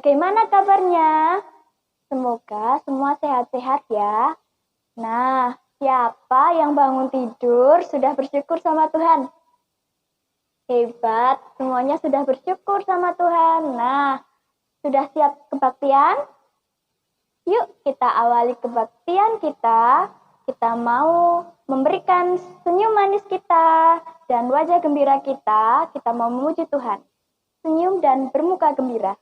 Bagaimana kabarnya? Semoga semua sehat-sehat ya. Nah, siapa yang bangun tidur sudah bersyukur sama Tuhan? Hebat, semuanya sudah bersyukur sama Tuhan. Nah, sudah siap kebaktian? Yuk kita awali kebaktian kita. Kita mau memberikan senyum manis kita dan wajah gembira kita. Kita mau memuji Tuhan. Senyum dan bermuka gembira.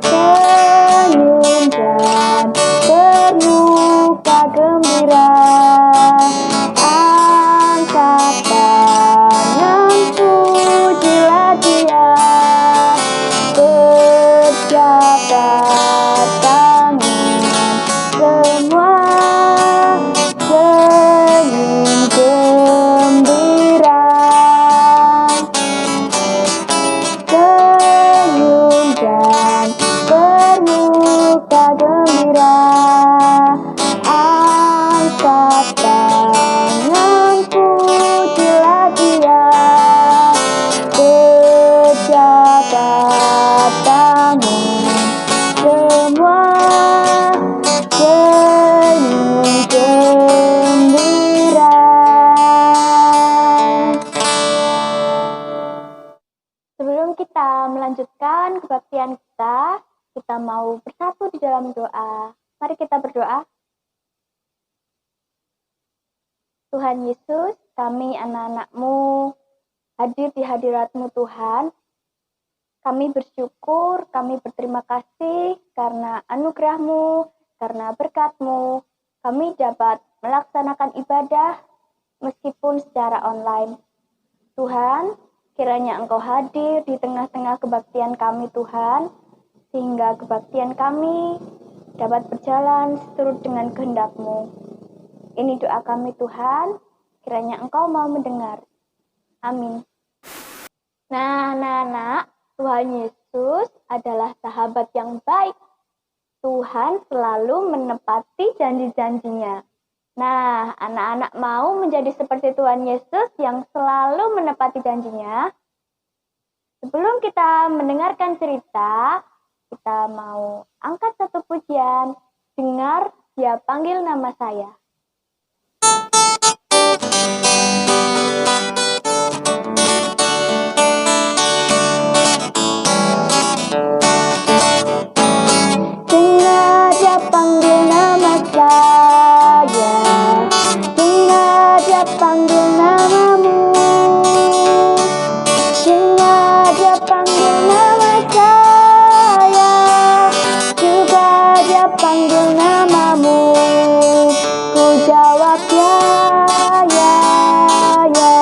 Senyum dan bermuka gembira. Angkat tangan, pujilah Dia. Berjabat tangan semua, senyum gembira. Senyum dan bermuka gembira. Angkat tangan, pujilah Dia. Berjabat tangan semua, senyum gembira. Sebelum kita melanjutkan kebaktian kita mau bersatu di dalam doa. Mari kita berdoa. Tuhan Yesus, kami anak-anak-Mu hadir di hadirat-Mu Tuhan. Kami bersyukur, kami berterima kasih karena anugerah-Mu, karena berkat-Mu. Kami dapat melaksanakan ibadah meskipun secara online. Tuhan, kiranya Engkau hadir di tengah-tengah kebaktian kami Tuhan, sehingga kebaktian kami dapat berjalan seturut dengan kehendak-Mu. Ini doa kami Tuhan, kiranya Engkau mau mendengar. Amin. Nah, Tuhan Yesus adalah sahabat yang baik. Tuhan selalu menepati janji-janjinya. Nah, anak-anak mau menjadi seperti Tuhan Yesus yang selalu menepati janjinya? Sebelum kita mendengarkan cerita, kita mau angkat satu pujian. Dengar, Dia panggil nama saya. Dengar, Dia panggil nama saya. Dengar, Dia panggil namamu. Dengar, Dia panggil nama saya. Juga Dia panggil namamu. Ku jawab ya, ya, ya.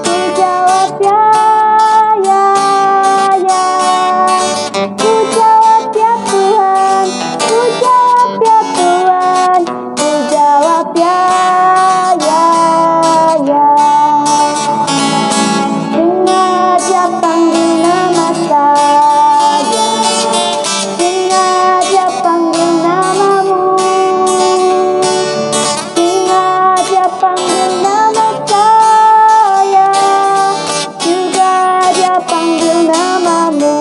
Ku jawab ya, ya, ya. Ku jawab ya Tuhan. Ku jawab ya Tuhan. Ku jawab ya, ya, ya. Dengar, Dia panggil nama saya. Dengar, Dia panggil namamu. Dengar, Dia panggil nama saya. Juga Dia panggil namamu.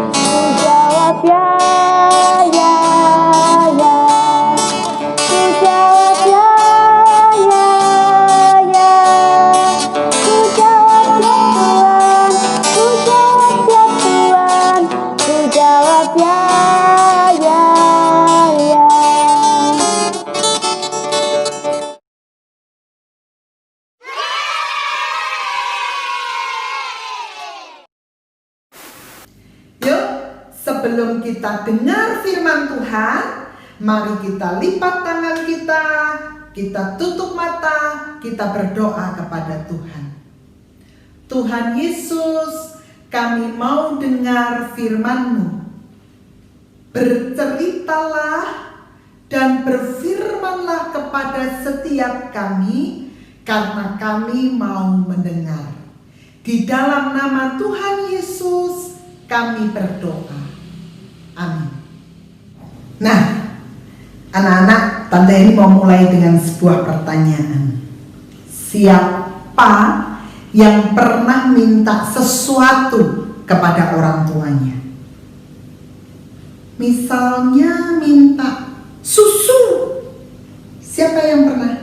Ku jawab ya, ya, ya. Ku jawab ya, ya, ya. Ku jawab ya Tuhan. Ku jawab ya Tuhan. Ku jawab ya, ya, ya. Yuk, sebelum kita dengar firman Tuhan, mari kita lipat tangan kita tutup mata, kita berdoa kepada Tuhan. Tuhan Yesus, kami mau dengar firman-Mu. Berceritalah dan berfirmanlah kepada setiap kami, karena kami mau mendengar. Di dalam nama Tuhan Yesus kami berdoa. Amin. Nah, anak-anak, tante ini mau mulai dengan sebuah pertanyaan. Siapa yang pernah minta sesuatu kepada orang tuanya? Misalnya minta susu. Siapa yang pernah?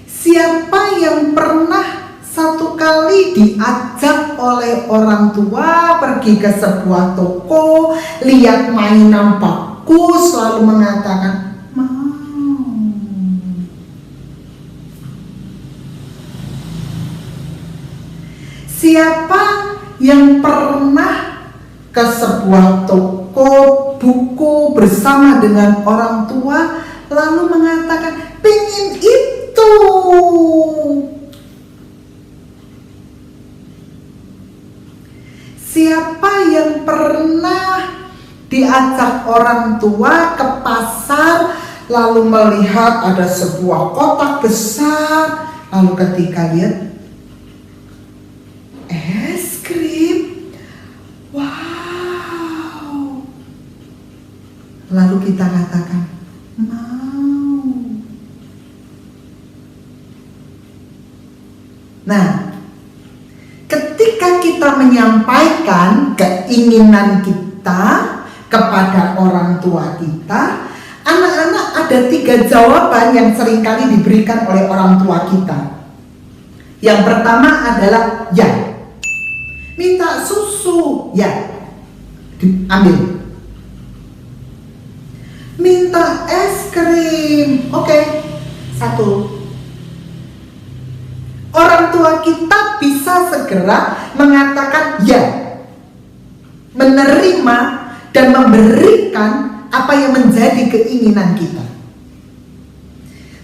Siapa yang pernah satu kali diajak oleh orang tua pergi ke sebuah toko, lihat mainan bagus, lalu mengatakan, mau? Siapa yang pernah ke sebuah toko buku bersama dengan orang tua, lalu mengatakan, pengen itu? Siapa yang pernah diajak orang tua ke pasar, lalu melihat ada sebuah kotak besar, lalu ketika lihat es krim, wow, lalu kita katakan mau. Nah, ketika kita menyampaikan keinginan kita kepada orang tua kita, anak-anak, ada 3 jawaban yang seringkali diberikan oleh orang tua kita. Yang pertama adalah ya. Minta susu, ya, diambil. Minta es krim, oke, 1. Orang tua kita bisa segera mengatakan ya, menerima dan memberikan apa yang menjadi keinginan kita.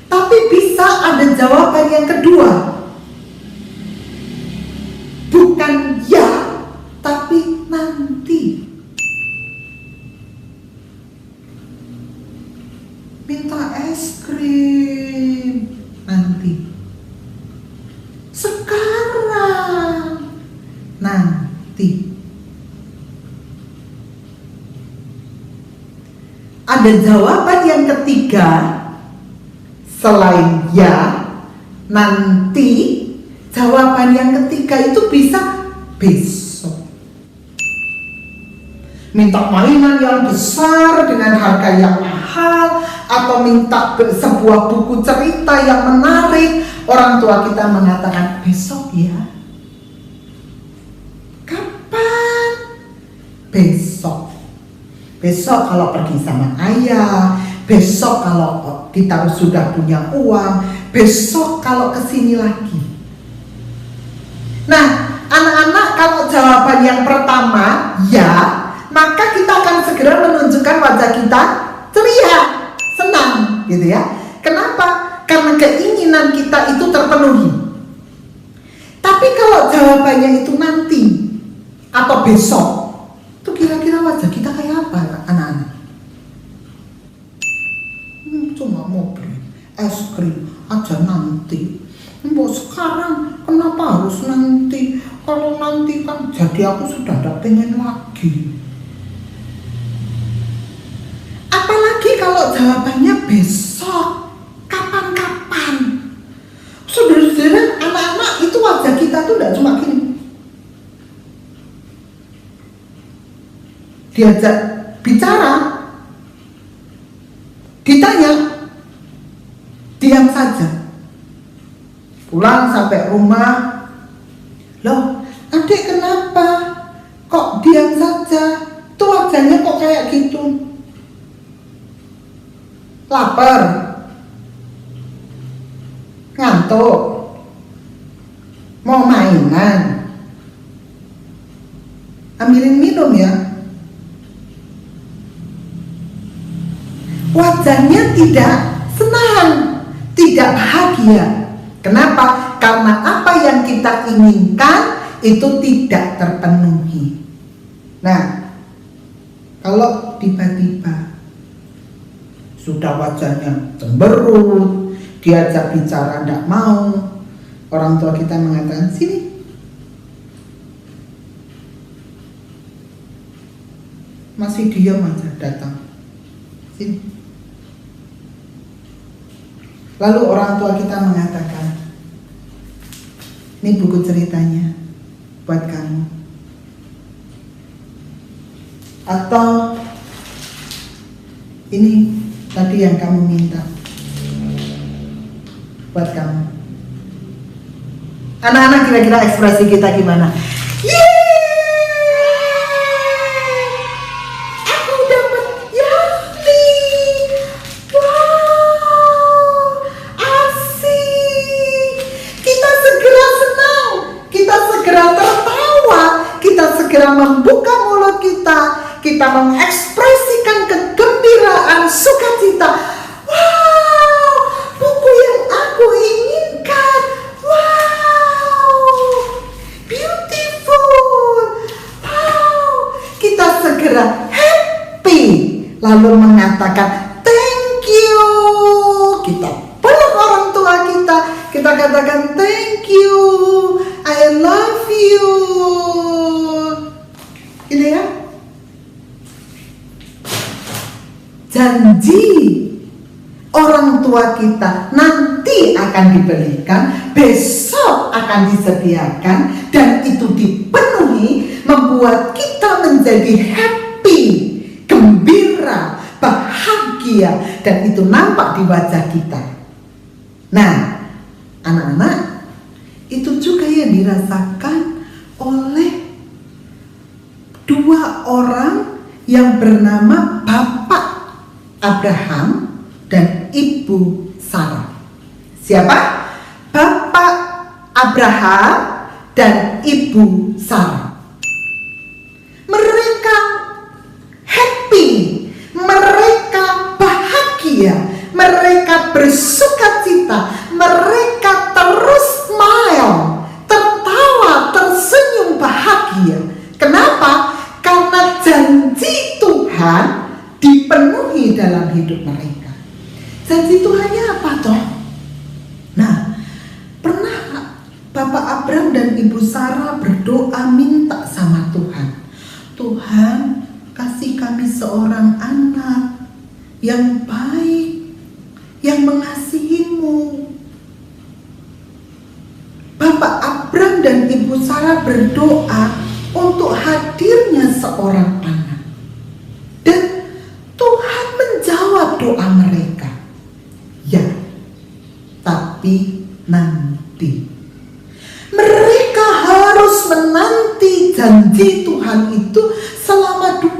Tapi bisa ada jawaban yang kedua, bukan ya, tapi nanti. Minta es krim, nanti. Sekarang, nanti. Ada jawaban yang ketiga selain ya, nanti. Jawaban yang ketiga itu bisa besok. Minta mainan yang besar dengan harga yang mahal, atau minta sebuah buku cerita yang menarik, orang tua kita mengatakan besok ya. Kapan? Besok. Besok kalau pergi sama ayah, besok kalau kita sudah punya uang, besok kalau kesini lagi. Nah, anak-anak, kalau jawaban yang pertama ya, maka kita akan segera menunjukkan wajah kita ceria, senang, gitu ya. Kenapa? Karena keinginan kita itu terpenuhi. Tapi kalau jawabannya itu nanti atau besok, itu kira-kira wajah kita kayak apa, anak-anak? Cuma mau beli es krim aja nanti. Mbok sekarang kenapa harus nanti? Kalau nanti kan jadi aku sudah ada pengen lagi. Apalagi kalau jawabannya besok, kapan-kapan. Saudara-saudara, anak-anak, itu wajah kita tuh tidak cuma gini. Diajak bicara, ditanya, diam saja. Pulang sampai rumah, loh, adik kenapa? Kok diam saja? Tuh wajahnya kok kayak gitu? Lapar? Ngantuk? Mau mainan? Ambilin minum ya. Wajahnya tidak senang, tidak bahagia. Kenapa? Karena apa yang kita inginkan itu tidak terpenuhi. Nah, kalau tiba-tiba sudah wajahnya cemberut, diajak bicara tidak mau, orang tua kita mengatakan, sini, masih diam aja datang. Sini. Lalu orang tua kita mengatakan, ini buku ceritanya buat kamu. Atau ini tadi yang kamu minta buat kamu. Anak-anak kira-kira ekspresi kita gimana? Aku dapat Yakni. Wow, asik. Kita segera senang, kita segera tertawa, kita segera membuka mulut kita mengekspresikan kegembiraan, sukacita. Wow, buku yang aku inginkan. Wow, beautiful. Wow, kita segera happy, lalu mengatakan thank you. Kita peluk orang tua kita katakan thank you, I love you. Ini ya, janji orang tua kita nanti akan diberikan, besok akan disediakan, dan itu dipenuhi, membuat kita menjadi happy, gembira, bahagia, dan itu nampak di wajah kita. Nah, anak-anak, itu juga yang dirasakan oleh dua orang yang bernama Bapak Abraham dan Ibu Sarah. Siapa? Bapak Abraham dan Ibu Sarah. Mereka happy, mereka bahagia, mereka bersukacita, mereka terus smile, tertawa, tersenyum bahagia. Kenapa? Karena janji Tuhan dipenuhi dalam hidup mereka. Janji Tuhannya apa toh? Nah, pernah Bapak Abraham dan Ibu Sarah berdoa minta sama Tuhan, Tuhan kasih kami seorang anak yang baik, yang mengasihi-Mu. Bapak Abraham dan Ibu Sarah berdoa untuk hadirnya seorang anak. Dan Tuhan menjawab doa mereka. Ya, tapi nanti. Mereka harus menanti janji Tuhan itu selama 25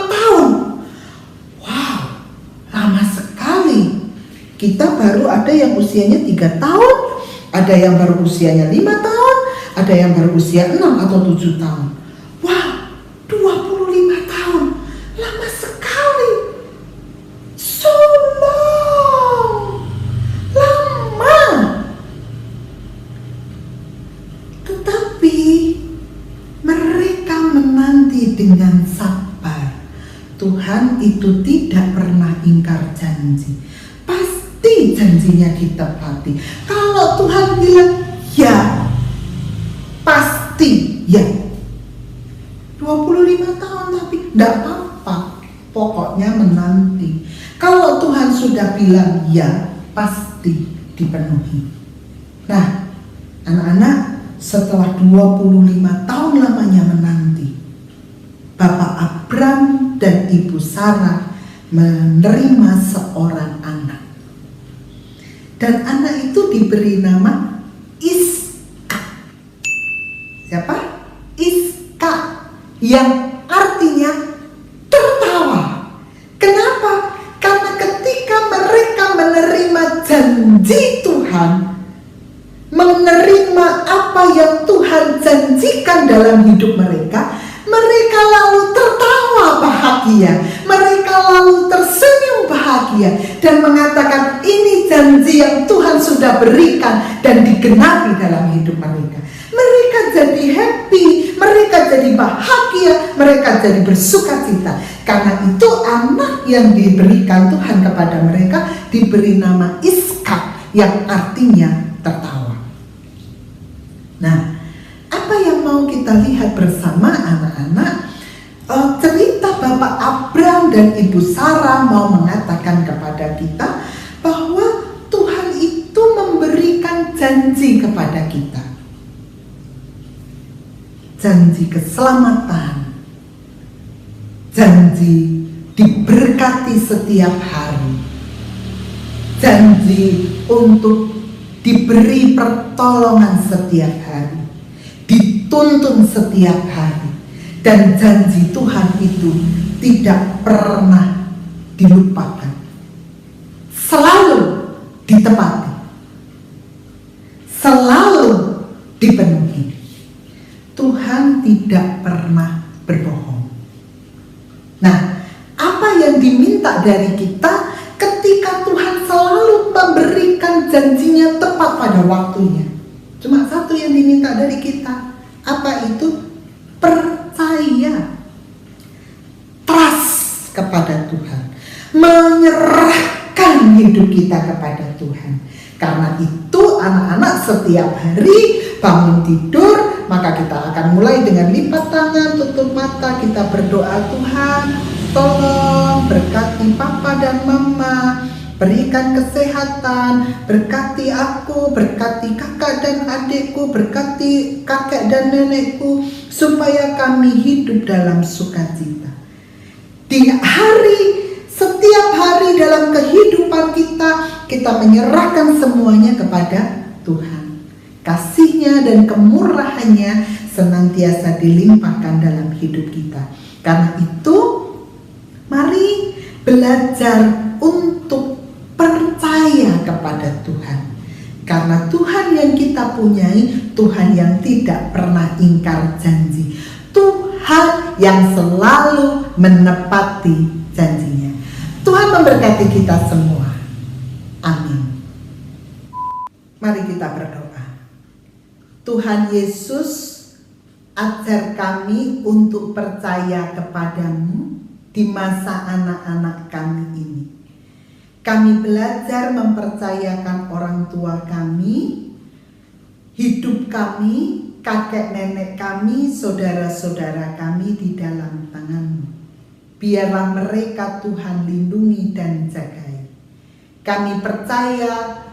tahun. Wow, lama sekali. Kita baru ada yang usianya 3 tahun, ada yang baru usianya 5 tahun, ada yang baru usia 6 atau 7 tahun. Wah, 25 tahun. Lama sekali. So long. Lama. Tetapi mereka menanti dengan sabar. Tuhan itu tidak pernah ingkar janji. Pasti janjinya ditepati. Kalau Tuhan bilang ya, pasti ya. 25 tahun tapi enggak apa-apa, pokoknya menanti. Kalau Tuhan sudah bilang ya, pasti dipenuhi. Nah, anak-anak, setelah 25 tahun lamanya menanti, Bapak Abraham dan Ibu Sarah menerima seorang anak. Dan anak itu diberi nama Ishak. Siapa? Ishak, yang artinya tertawa. Kenapa? Karena ketika mereka menerima janji Tuhan, menerima apa yang Tuhan janjikan dalam hidup mereka, mereka lalu tertawa bahagia, mereka lalu tersenyum bahagia dan mengatakan ini janji yang Tuhan sudah berikan dan digenapi dalam hidup mereka. Mereka jadi happy, mereka jadi bahagia, mereka jadi bersukacita. Karena itu anak yang diberikan Tuhan kepada mereka diberi nama Ishak, yang artinya tertawa. Nah, apa yang mau kita lihat bersama anak-anak? cerita Bapak Abraham dan Ibu Sarah mau mengatakan kepada kita bahwa Tuhan itu memberikan janji kepada kita. Janji keselamatan, janji diberkati setiap hari, janji untuk diberi pertolongan setiap hari, dituntun setiap hari. Dan janji Tuhan itu tidak pernah dilupakan, selalu ditepati, selalu dipenuhi. Tuhan tidak pernah berbohong. Nah, apa yang diminta dari kita ketika Tuhan selalu memberikan janjinya tepat pada waktunya? Cuma satu yang diminta dari kita. Apa itu? Percaya, trust kepada Tuhan, menyerahkan hidup kita kepada Tuhan. Karena itu anak-anak setiap hari bangun tidur, maka kita akan mulai dengan lipat tangan, tutup mata, kita berdoa, Tuhan tolong berkati papa dan mama, berikan kesehatan, berkati aku, berkati kakak dan adikku, berkati kakek dan nenekku, supaya kami hidup dalam sukacita. Setiap hari dalam kehidupan kita menyerahkan semuanya kepada Tuhan. Kasih-Nya dan kemurahan-Nya senantiasa dilimpahkan dalam hidup kita. Karena itu, mari belajar untuk percaya kepada Tuhan. Karena Tuhan yang kita punyai, Tuhan yang tidak pernah ingkar janji, Tuhan yang selalu menepati janjinya. Tuhan memberkati kita semua. Amin. Mari kita berdoa. Tuhan Yesus, ajar kami untuk percaya kepadamu di masa anak-anak kami ini. Kami belajar mempercayakan orang tua kami, hidup kami, kakek nenek kami, saudara-saudara kami di dalam tangan-Mu. Biarlah mereka Tuhan lindungi dan jagai. Kami percaya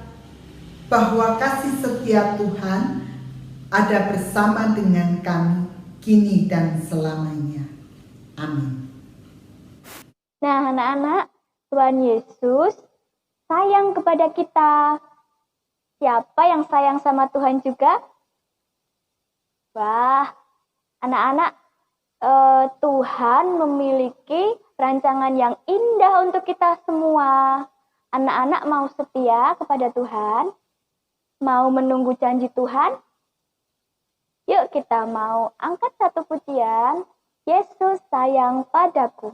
bahwa kasih setia Tuhan ada bersama dengan kami kini dan selamanya. Amin. Nah, anak-anak, Tuhan Yesus sayang kepada kita. Siapa yang sayang sama Tuhan juga? Wah, anak-anak, Tuhan memiliki rancangan yang indah untuk kita semua. Anak-anak mau setia kepada Tuhan? Mau menunggu janji Tuhan? Yuk kita mau angkat satu pujian. Yesus sayang padaku.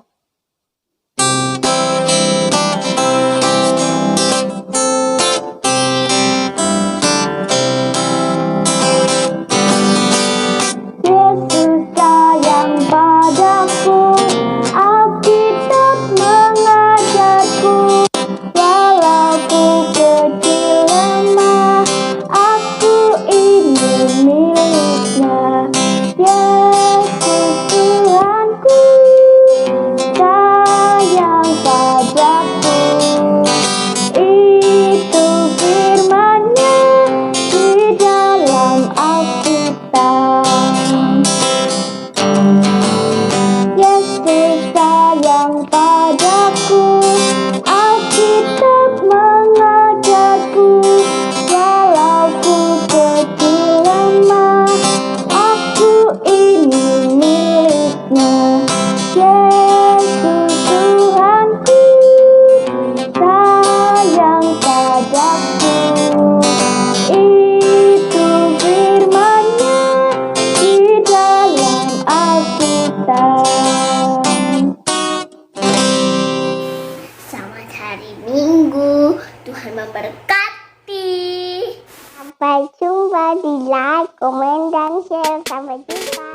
Sampai jumpa di like, komen, dan share. Sampai jumpa.